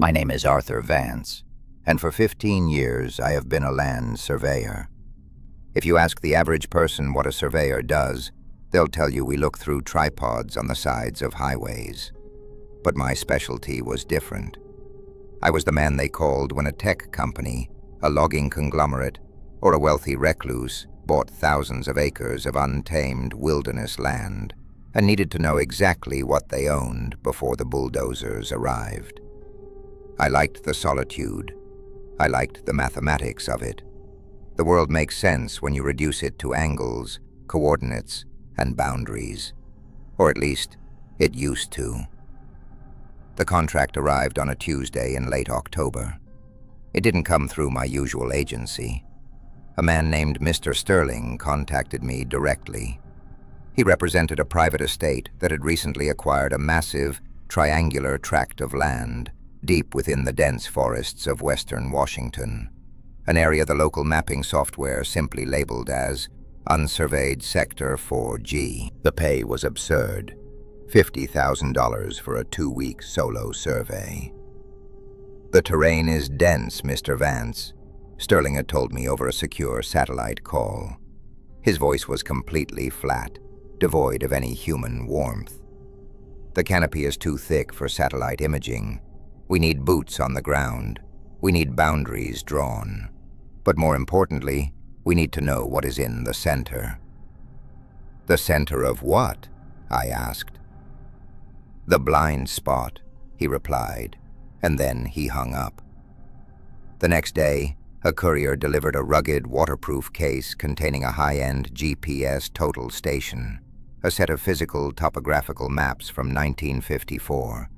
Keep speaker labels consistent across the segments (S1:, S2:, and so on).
S1: My name is Arthur Vance, and for 15 years I have been a land surveyor. If you ask the average person what a surveyor does, they'll tell you we look through tripods on the sides of highways. But my specialty was different. I was the man they called when a tech company, a logging conglomerate, or a wealthy recluse bought thousands of acres of untamed wilderness land and needed to know exactly what they owned before the bulldozers arrived. I liked the solitude. I liked the mathematics of it. The world makes sense when you reduce it to angles, coordinates, and boundaries. Or at least, it used to. The contract arrived on a Tuesday in late October. It didn't come through my usual agency. A man named Mr. Sterling contacted me directly. He represented a private estate that had recently acquired a massive, triangular tract of land deep within the dense forests of western Washington, an area the local mapping software simply labeled as Unsurveyed Sector 4G. The pay was absurd, $50,000 for a 2-week solo survey. "The terrain is dense, Mr. Vance," Sterling had told me over a secure satellite call. His voice was completely flat, devoid of any human warmth. "The canopy is too thick for satellite imaging. We need boots on the ground. We need boundaries drawn. But more importantly, we need to know what is in the center." "The center of what?" I asked. "The blind spot," he replied, and then he hung up. The next day, a courier delivered a rugged, waterproof case containing a high-end GPS total station, a set of physical topographical maps from 1954,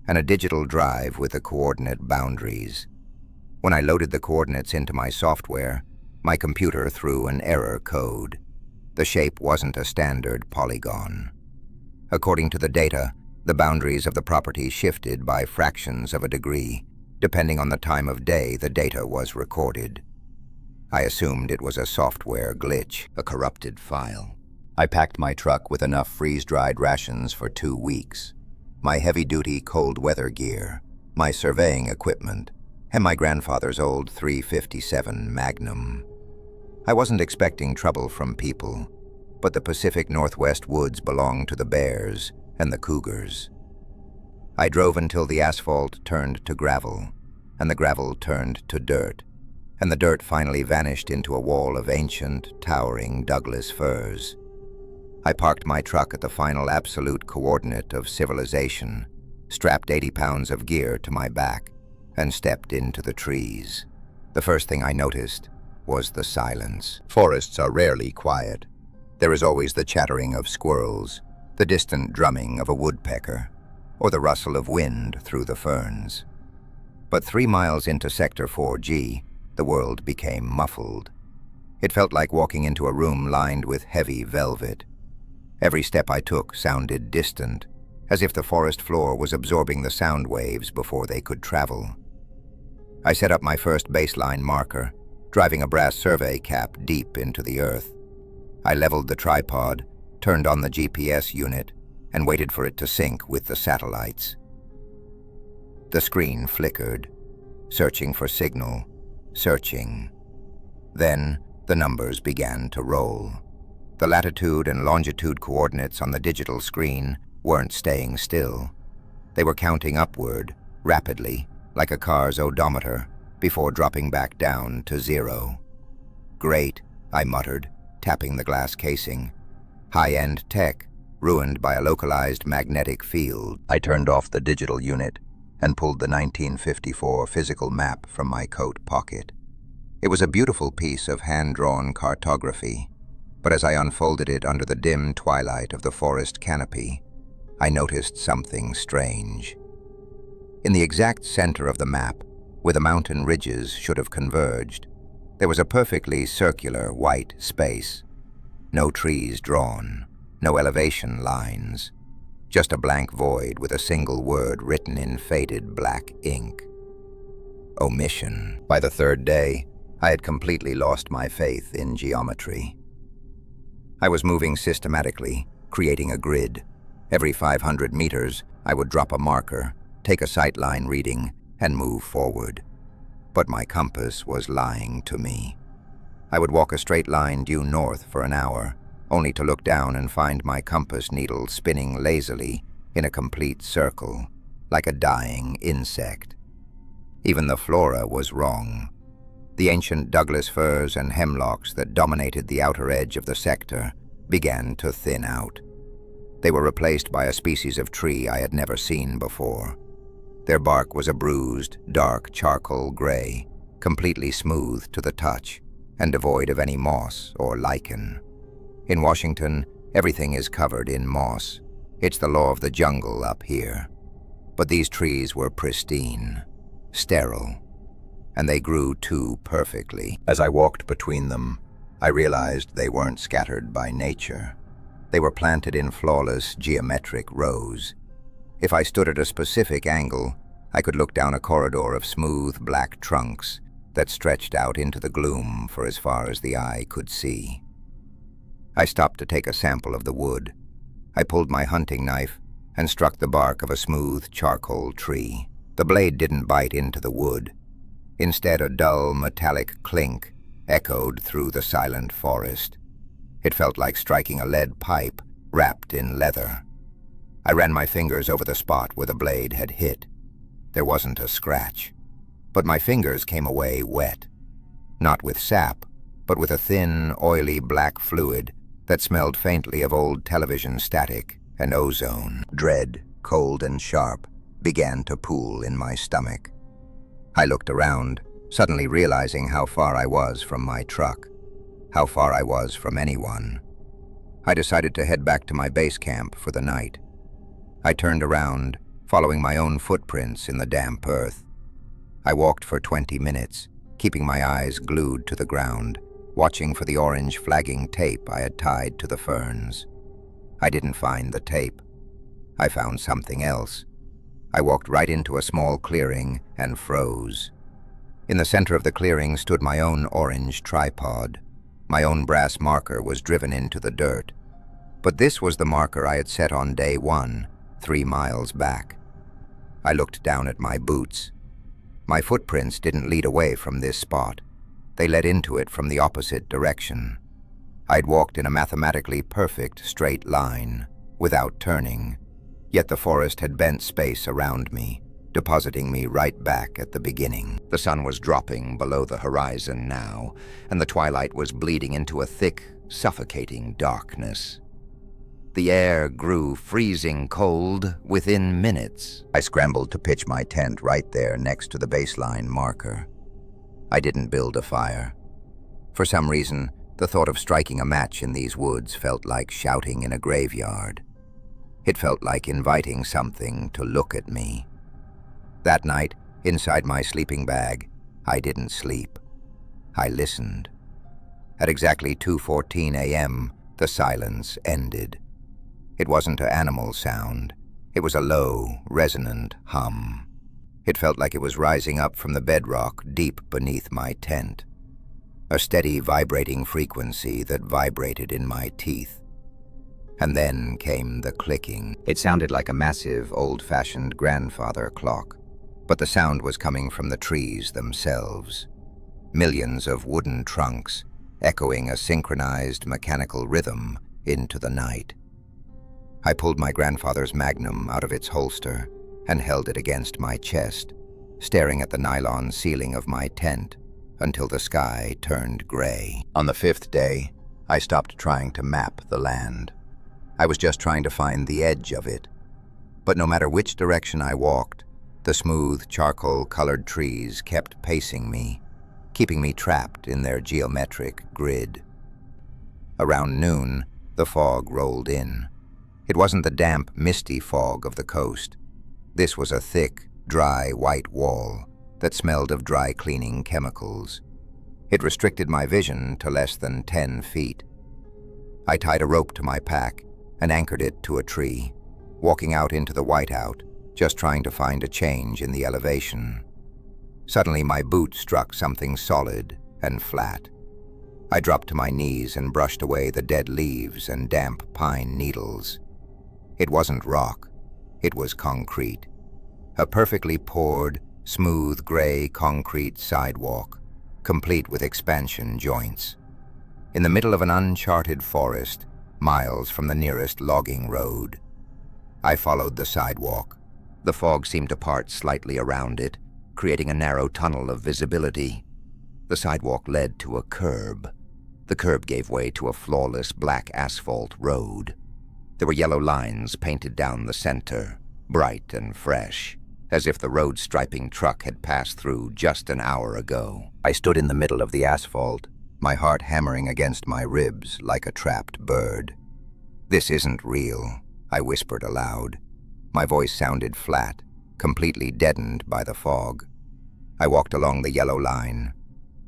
S1: and a digital drive with the coordinate boundaries. When I loaded the coordinates into my software, my computer threw an error code. The shape wasn't a standard polygon. According to the data, the boundaries of the property shifted by fractions of a degree, depending on the time of day the data was recorded. I assumed it was a software glitch, a corrupted file. I packed my truck with enough freeze-dried rations for 2 weeks. My heavy-duty cold-weather gear, my surveying equipment, and my grandfather's old .357 Magnum. I wasn't expecting trouble from people, but the Pacific Northwest woods belonged to the bears and the cougars. I drove until the asphalt turned to gravel, and the gravel turned to dirt, and the dirt finally vanished into a wall of ancient, towering Douglas firs. I parked my truck at the final absolute coordinate of civilization, strapped 80 pounds of gear to my back, and stepped into the trees. The first thing I noticed was the silence. Forests are rarely quiet. There is always the chattering of squirrels, the distant drumming of a woodpecker, or the rustle of wind through the ferns. But 3 miles into Sector 4G, the world became muffled. It felt like walking into a room lined with heavy velvet. Every step I took sounded distant, as if the forest floor was absorbing the sound waves before they could travel. I set up my first baseline marker, driving a brass survey cap deep into the earth. I leveled the tripod, turned on the GPS unit, and waited for it to sync with the satellites. The screen flickered, searching for signal, searching. Then the numbers began to roll. The latitude and longitude coordinates on the digital screen weren't staying still. They were counting upward, rapidly, like a car's odometer, before dropping back down to 0. "Great," I muttered, tapping the glass casing. "High-end tech, ruined by a localized magnetic field." I turned off the digital unit and pulled the 1954 physical map from my coat pocket. It was a beautiful piece of hand-drawn cartography, but as I unfolded it under the dim twilight of the forest canopy, I noticed something strange. In the exact center of the map, where the mountain ridges should have converged, there was a perfectly circular white space. No trees drawn, no elevation lines, just a blank void with a single word written in faded black ink. Omission. By the 3rd day, I had completely lost my faith in geometry. I was moving systematically, creating a grid. Every 500 meters, I would drop a marker, take a sightline reading, and move forward. But my compass was lying to me. I would walk a straight line due north for an hour, only to look down and find my compass needle spinning lazily in a complete circle, like a dying insect. Even the flora was wrong. The ancient Douglas firs and hemlocks that dominated the outer edge of the sector began to thin out. They were replaced by a species of tree I had never seen before. Their bark was a bruised, dark charcoal gray, completely smooth to the touch, and devoid of any moss or lichen. In Washington, everything is covered in moss. It's the law of the jungle up here. But these trees were pristine, sterile, and they grew too perfectly. As I walked between them, I realized they weren't scattered by nature. They were planted in flawless geometric rows. If I stood at a specific angle, I could look down a corridor of smooth black trunks that stretched out into the gloom for as far as the eye could see. I stopped to take a sample of the wood. I pulled my hunting knife and struck the bark of a smooth charcoal tree. The blade didn't bite into the wood. Instead, a dull metallic clink echoed through the silent forest. It felt like striking a lead pipe wrapped in leather. I ran my fingers over the spot where the blade had hit. There wasn't a scratch, but my fingers came away wet. Not with sap, but with a thin, oily black fluid that smelled faintly of old television static and ozone. Dread, cold and sharp, began to pool in my stomach. I looked around, suddenly realizing how far I was from my truck, how far I was from anyone. I decided to head back to my base camp for the night. I turned around, following my own footprints in the damp earth. I walked for 20 minutes, keeping my eyes glued to the ground, watching for the orange flagging tape I had tied to the ferns. I didn't find the tape. I found something else. I walked right into a small clearing and froze. In the center of the clearing stood my own orange tripod. My own brass marker was driven into the dirt. But this was the marker I had set on day 1, 3 miles back. I looked down at my boots. My footprints didn't lead away from this spot. They led into it from the opposite direction. I'd walked in a mathematically perfect straight line, without turning, yet the forest had bent space around me, depositing me right back at the beginning. The sun was dropping below the horizon now, and the twilight was bleeding into a thick, suffocating darkness. The air grew freezing cold within minutes. I scrambled to pitch my tent right there next to the baseline marker. I didn't build a fire. For some reason, the thought of striking a match in these woods felt like shouting in a graveyard. It felt like inviting something to look at me. That night, inside my sleeping bag, I didn't sleep. I listened. At exactly 2:14 a.m., the silence ended. It wasn't an animal sound. It was a low, resonant hum. It felt like it was rising up from the bedrock deep beneath my tent. A steady, vibrating frequency that vibrated in my teeth. And then came the clicking. It sounded like a massive, old-fashioned grandfather clock, but the sound was coming from the trees themselves. Millions of wooden trunks, echoing a synchronized mechanical rhythm into the night. I pulled my grandfather's magnum out of its holster and held it against my chest, staring at the nylon ceiling of my tent until the sky turned gray. On the 5th day, I stopped trying to map the land. I was just trying to find the edge of it. But no matter which direction I walked, the smooth, charcoal-colored trees kept pacing me, keeping me trapped in their geometric grid. Around noon, the fog rolled in. It wasn't the damp, misty fog of the coast. This was a thick, dry, white wall that smelled of dry cleaning chemicals. It restricted my vision to less than 10 feet. I tied a rope to my pack and anchored it to a tree, walking out into the whiteout, just trying to find a change in the elevation. Suddenly my boot struck something solid and flat. I dropped to my knees and brushed away the dead leaves and damp pine needles. It wasn't rock, it was concrete. A perfectly poured, smooth gray concrete sidewalk, complete with expansion joints. In the middle of an uncharted forest, miles from the nearest logging road. I followed the sidewalk. The fog seemed to part slightly around it, creating a narrow tunnel of visibility. The sidewalk led to a curb. The curb gave way to a flawless black asphalt road. There were yellow lines painted down the center, bright and fresh, as if the road striping truck had passed through just an hour ago. I stood in the middle of the asphalt, my heart hammering against my ribs like a trapped bird. "This isn't real," I whispered aloud. My voice sounded flat, completely deadened by the fog. I walked along the yellow line.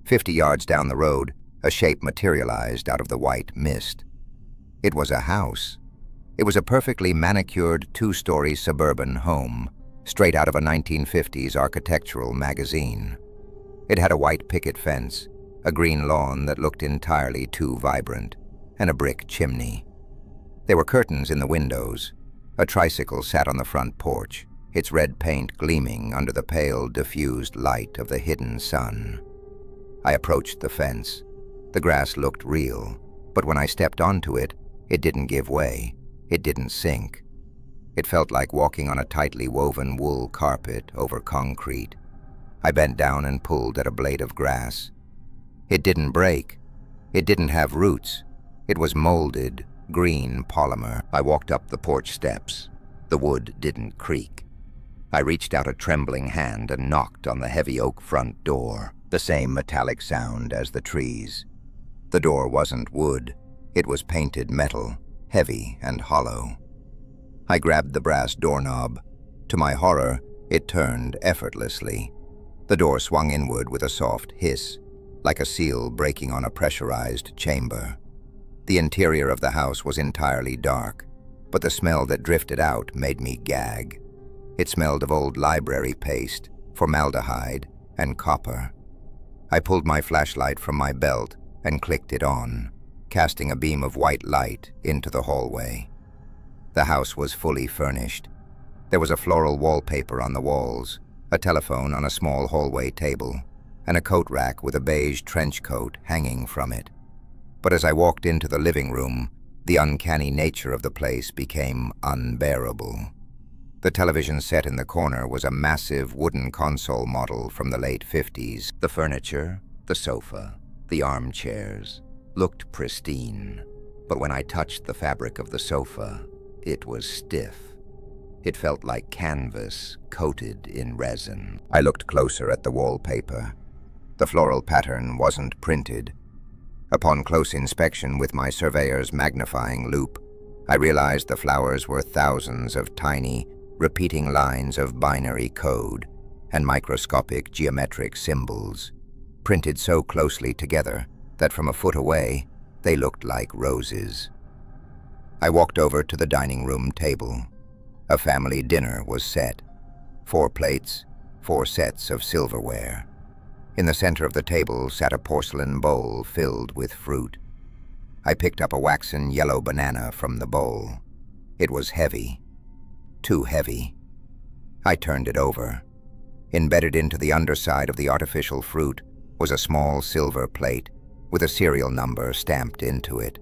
S1: 50 yards down the road, a shape materialized out of the white mist. It was a house. It was a perfectly manicured 2-story suburban home, straight out of a 1950s architectural magazine. It had a white picket fence, a green lawn that looked entirely too vibrant, and a brick chimney. There were curtains in the windows. A tricycle sat on the front porch, its red paint gleaming under the pale, diffused light of the hidden sun. I approached the fence. The grass looked real, but when I stepped onto it, it didn't give way. It didn't sink. It felt like walking on a tightly woven wool carpet over concrete. I bent down and pulled at a blade of grass. It didn't break. It didn't have roots. It was molded, green polymer. I walked up the porch steps. The wood didn't creak. I reached out a trembling hand and knocked on the heavy oak front door, the same metallic sound as the trees. The door wasn't wood. It was painted metal, heavy and hollow. I grabbed the brass doorknob. To my horror, it turned effortlessly. The door swung inward with a soft hiss, like a seal breaking on a pressurized chamber. The interior of the house was entirely dark, but the smell that drifted out made me gag. It smelled of old library paste, formaldehyde, and copper. I pulled my flashlight from my belt and clicked it on, casting a beam of white light into the hallway. The house was fully furnished. There was a floral wallpaper on the walls, a telephone on a small hallway table, and a coat rack with a beige trench coat hanging from it. But as I walked into the living room, the uncanny nature of the place became unbearable. The television set in the corner was a massive wooden console model from the late 50s. The furniture, the sofa, the armchairs looked pristine, but when I touched the fabric of the sofa, it was stiff. It felt like canvas coated in resin. I looked closer at the wallpaper. The floral pattern wasn't printed. Upon close inspection with my surveyor's magnifying loupe, I realized the flowers were thousands of tiny, repeating lines of binary code and microscopic geometric symbols, printed so closely together that from a foot away, they looked like roses. I walked over to the dining room table. A family dinner was set. 4 plates, 4 sets of silverware. In the center of the table sat a porcelain bowl filled with fruit. I picked up a waxen yellow banana from the bowl. It was heavy. Too heavy. I turned it over. Embedded into the underside of the artificial fruit was a small silver plate with a serial number stamped into it.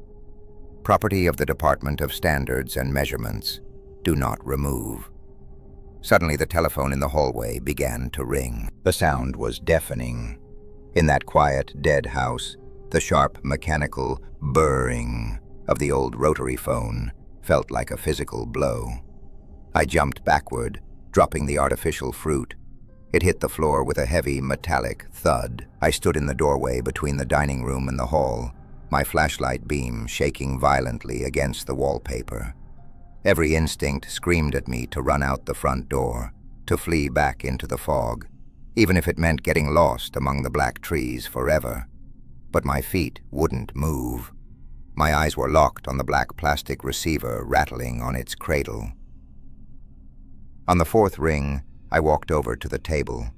S1: Property of the Department of Standards and Measurements. Do not remove. Suddenly the telephone in the hallway began to ring. The sound was deafening. In that quiet, dead house, the sharp, mechanical burring of the old rotary phone felt like a physical blow. I jumped backward, dropping the artificial fruit. It hit the floor with a heavy, metallic thud. I stood in the doorway between the dining room and the hall, my flashlight beam shaking violently against the wallpaper. Every instinct screamed at me to run out the front door, to flee back into the fog, even if it meant getting lost among the black trees forever. But my feet wouldn't move. My eyes were locked on the black plastic receiver rattling on its cradle. On the 4th ring, I walked over to the table.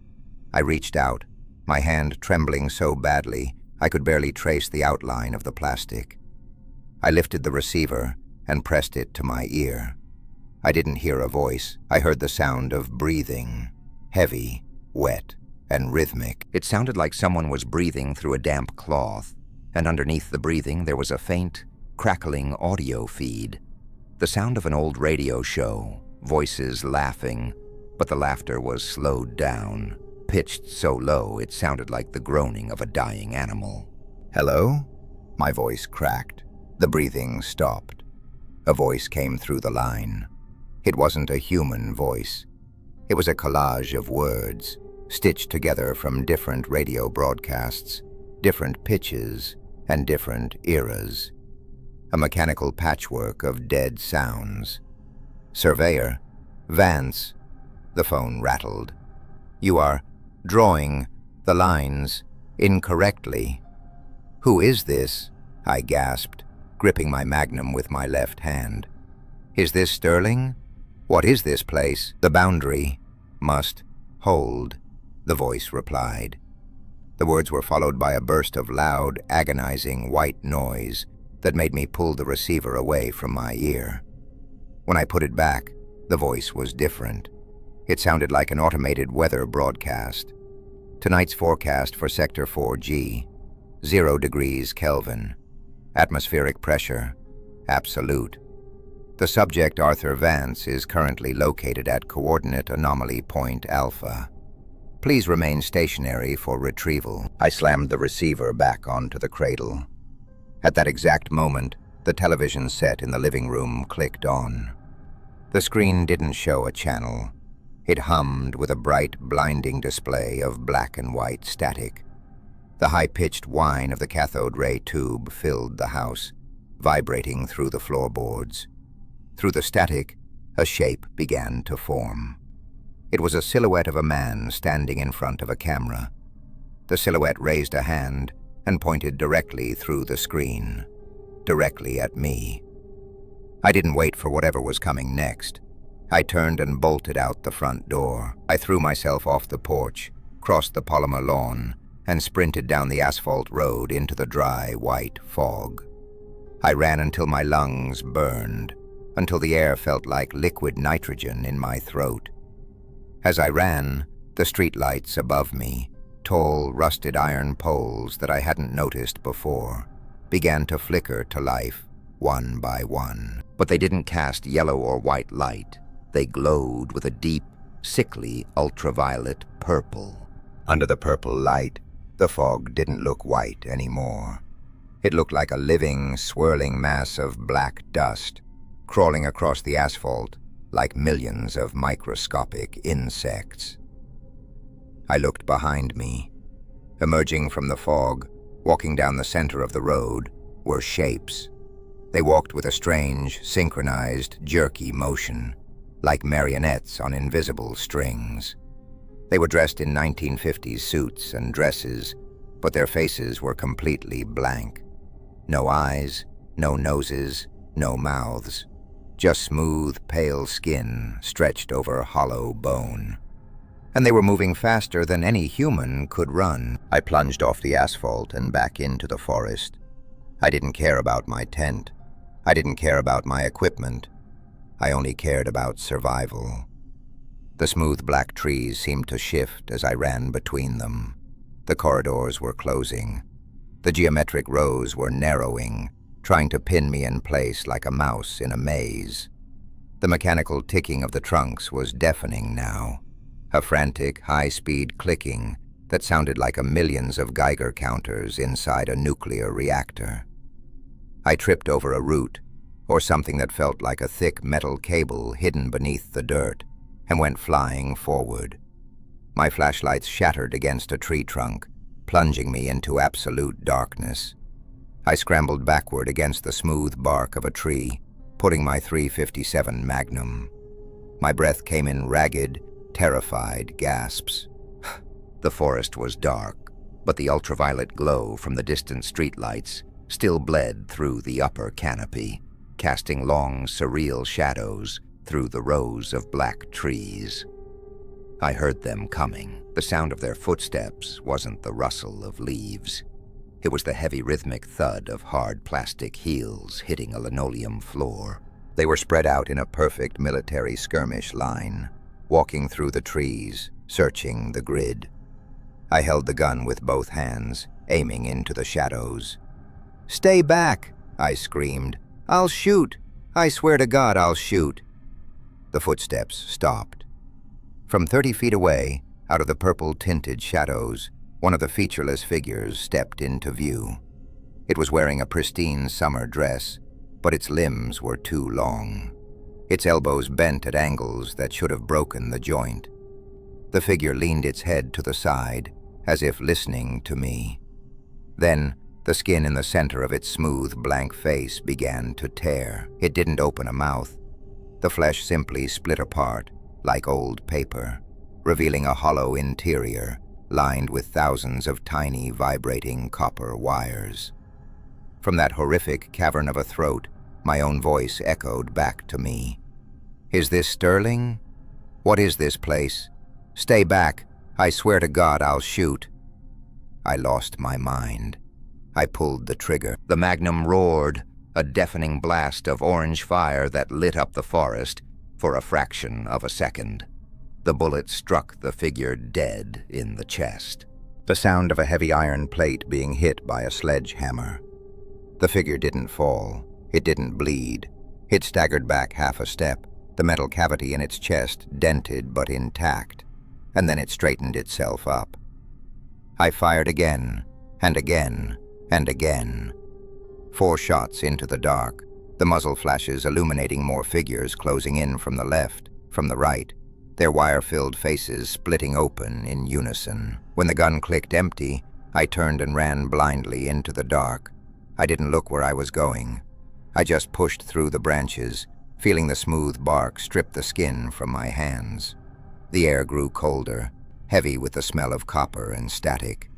S1: I reached out, my hand trembling so badly I could barely trace the outline of the plastic. I lifted the receiver and pressed it to my ear. I didn't hear a voice. I heard the sound of breathing, heavy, wet, and rhythmic. It sounded like someone was breathing through a damp cloth, and underneath the breathing there was a faint, crackling audio feed. The sound of an old radio show, voices laughing, but the laughter was slowed down, pitched so low it sounded like the groaning of a dying animal. "Hello?" My voice cracked. The breathing stopped. A voice came through the line. It wasn't a human voice. It was a collage of words, stitched together from different radio broadcasts, different pitches, and different eras. A mechanical patchwork of dead sounds. "Surveyor, Vance," the phone rattled. "You are drawing the lines incorrectly." "Who is this?" I gasped, gripping my magnum with my left hand. "Is this Sterling? What is this place?" "The boundary must hold," the voice replied. The words were followed by a burst of loud, agonizing white noise that made me pull the receiver away from my ear. When I put it back, the voice was different. It sounded like an automated weather broadcast. "Tonight's forecast for Sector 4G, 0 degrees Kelvin. Atmospheric pressure, absolute. The subject, Arthur Vance, is currently located at coordinate anomaly point Alpha. Please remain stationary for retrieval." I slammed the receiver back onto the cradle. At that exact moment, the television set in the living room clicked on. The screen didn't show a channel. It hummed with a bright, blinding display of black and white static. The high-pitched whine of the cathode ray tube filled the house, vibrating through the floorboards. Through the static, a shape began to form. It was a silhouette of a man standing in front of a camera. The silhouette raised a hand and pointed directly through the screen, directly at me. I didn't wait for whatever was coming next. I turned and bolted out the front door. I threw myself off the porch, crossed the polymer lawn, and sprinted down the asphalt road into the dry, white fog. I ran until my lungs burned, until the air felt like liquid nitrogen in my throat. As I ran, the streetlights above me, tall, rusted iron poles that I hadn't noticed before, began to flicker to life, one by one. But they didn't cast yellow or white light. They glowed with a deep, sickly, ultraviolet purple. Under the purple light, the fog didn't look white anymore. It looked like a living, swirling mass of black dust, crawling across the asphalt like millions of microscopic insects. I looked behind me. Emerging from the fog, walking down the center of the road, were shapes. They walked with a strange, synchronized, jerky motion, like marionettes on invisible strings. They were dressed in 1950s suits and dresses, but their faces were completely blank. No eyes, no noses, no mouths. Just smooth, pale skin stretched over hollow bone. And they were moving faster than any human could run. I plunged off the asphalt and back into the forest. I didn't care about my tent. I didn't care about my equipment. I only cared about survival. The smooth black trees seemed to shift as I ran between them. The corridors were closing. The geometric rows were narrowing, trying to pin me in place like a mouse in a maze. The mechanical ticking of the trunks was deafening now, a frantic, high-speed clicking that sounded like millions of Geiger counters inside a nuclear reactor. I tripped over a root, or something that felt like a thick metal cable hidden beneath the dirt, and went flying forward. My flashlights shattered against a tree trunk, plunging me into absolute darkness. I scrambled backward against the smooth bark of a tree, putting my .357 Magnum. My breath came in ragged, terrified gasps. The forest was dark, but the ultraviolet glow from the distant streetlights still bled through the upper canopy, casting long, surreal shadows through the rows of black trees. I heard them coming. The sound of their footsteps wasn't the rustle of leaves. It was the heavy rhythmic thud of hard plastic heels hitting a linoleum floor. They were spread out in a perfect military skirmish line, walking through the trees, searching the grid. I held the gun with both hands, aiming into the shadows. "Stay back!" I screamed. "I'll shoot! I swear to God I'll shoot!" The footsteps stopped. From 30 feet away, out of the purple-tinted shadows, one of the featureless figures stepped into view. It was wearing a pristine summer dress, but its limbs were too long. Its elbows bent at angles that should have broken the joint. The figure leaned its head to the side, as if listening to me. Then, the skin in the center of its smooth, blank face began to tear. It didn't open a mouth. The flesh simply split apart, like old paper, revealing a hollow interior lined with thousands of tiny, vibrating copper wires. From that horrific cavern of a throat, my own voice echoed back to me. "Is this Sterling? What is this place? Stay back. I swear to God I'll shoot." I lost my mind. I pulled the trigger. The Magnum roared, a deafening blast of orange fire that lit up the forest for a fraction of a second. The bullet struck the figure dead in the chest. The sound of a heavy iron plate being hit by a sledgehammer. The figure didn't fall. It didn't bleed. It staggered back half a step, the metal cavity in its chest dented but intact, and then it straightened itself up. I fired again, and again, and again. 4 shots into the dark, the muzzle flashes illuminating more figures closing in from the left, from the right, their wire-filled faces splitting open in unison. When the gun clicked empty, I turned and ran blindly into the dark. I didn't look where I was going. I just pushed through the branches, feeling the smooth bark strip the skin from my hands. The air grew colder, heavy with the smell of copper and static.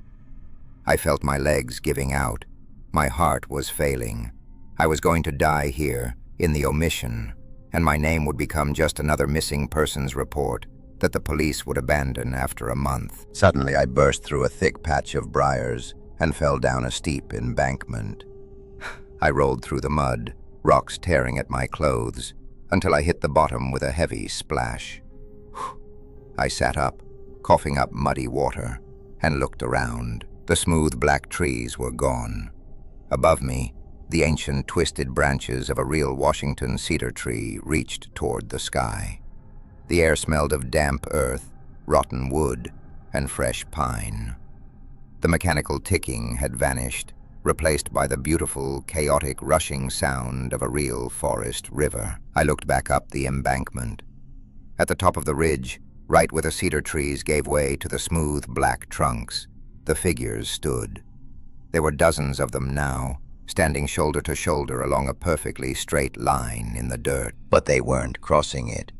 S1: I felt my legs giving out. My heart was failing. I was going to die here, in the Omission, and my name would become just another missing persons report that the police would abandon after a month. Suddenly, I burst through a thick patch of briars and fell down a steep embankment. I rolled through the mud, rocks tearing at my clothes, until I hit the bottom with a heavy splash. I sat up, coughing up muddy water, and looked around. The smooth black trees were gone. Above me, the ancient twisted branches of a real Washington cedar tree reached toward the sky. The air smelled of damp earth, rotten wood, and fresh pine. The mechanical ticking had vanished, replaced by the beautiful, chaotic, rushing sound of a real forest river. I looked back up the embankment. At the top of the ridge, right where the cedar trees gave way to the smooth black trunks, the figures stood. There were dozens of them now, standing shoulder to shoulder along a perfectly straight line in the dirt. But they weren't crossing it.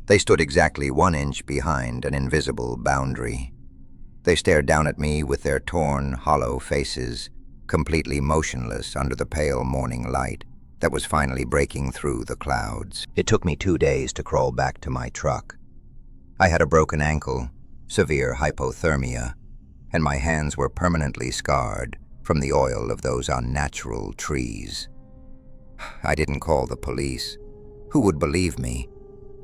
S1: They stood exactly 1 inch behind an invisible boundary. They stared down at me with their torn, hollow faces, completely motionless under the pale morning light that was finally breaking through the clouds. It took me 2 days to crawl back to my truck. I had a broken ankle, severe hypothermia, and my hands were permanently scarred from the oil of those unnatural trees. I didn't call the police. Who would believe me?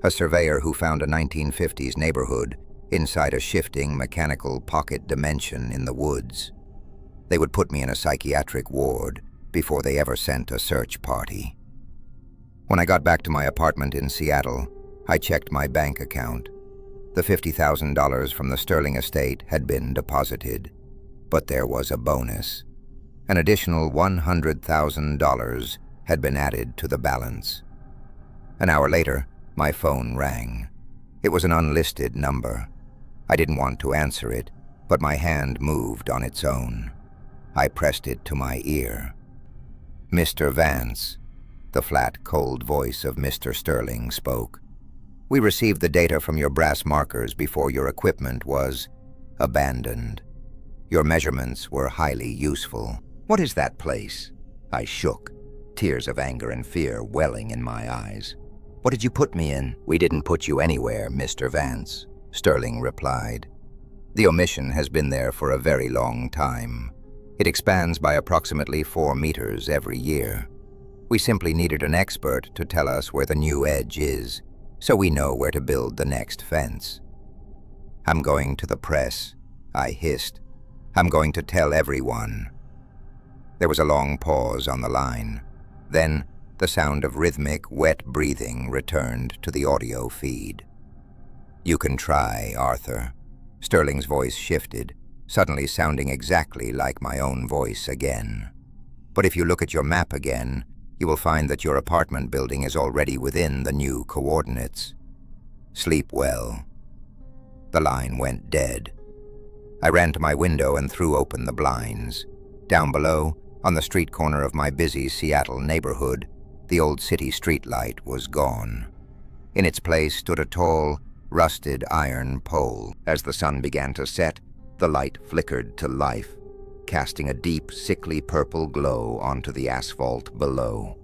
S1: A surveyor who found a 1950s neighborhood inside a shifting mechanical pocket dimension in the woods. They would put me in a psychiatric ward before they ever sent a search party. When I got back to my apartment in Seattle, I checked my bank account. The $50,000 from the Sterling estate had been deposited, but there was a bonus. An additional $100,000 had been added to the balance. An hour later, my phone rang. It was an unlisted number. I didn't want to answer it, but my hand moved on its own. I pressed it to my ear. "Mr. Vance," the flat, cold voice of Mr. Sterling spoke. "We received the data from your brass markers before your equipment was abandoned. Your measurements were highly useful." "What is that place?" I shook, tears of anger and fear welling in my eyes. "What did you put me in?" "We didn't put you anywhere, Mr. Vance," Sterling replied. "The Omission has been there for a very long time. It expands by approximately 4 meters every year. We simply needed an expert to tell us where the new edge is, so we know where to build the next fence." "I'm going to the press," I hissed. "I'm going to tell everyone." There was a long pause on the line. Then, the sound of rhythmic, wet breathing returned to the audio feed. "You can try, Arthur." Sterling's voice shifted, suddenly sounding exactly like my own voice again. "But if you look at your map again, you will find that your apartment building is already within the new coordinates. Sleep well." The line went dead. I ran to my window and threw open the blinds. Down below, on the street corner of my busy Seattle neighborhood, the old city streetlight was gone. In its place stood a tall, rusted iron pole. As the sun began to set, the light flickered to life, casting a deep, sickly purple glow onto the asphalt below.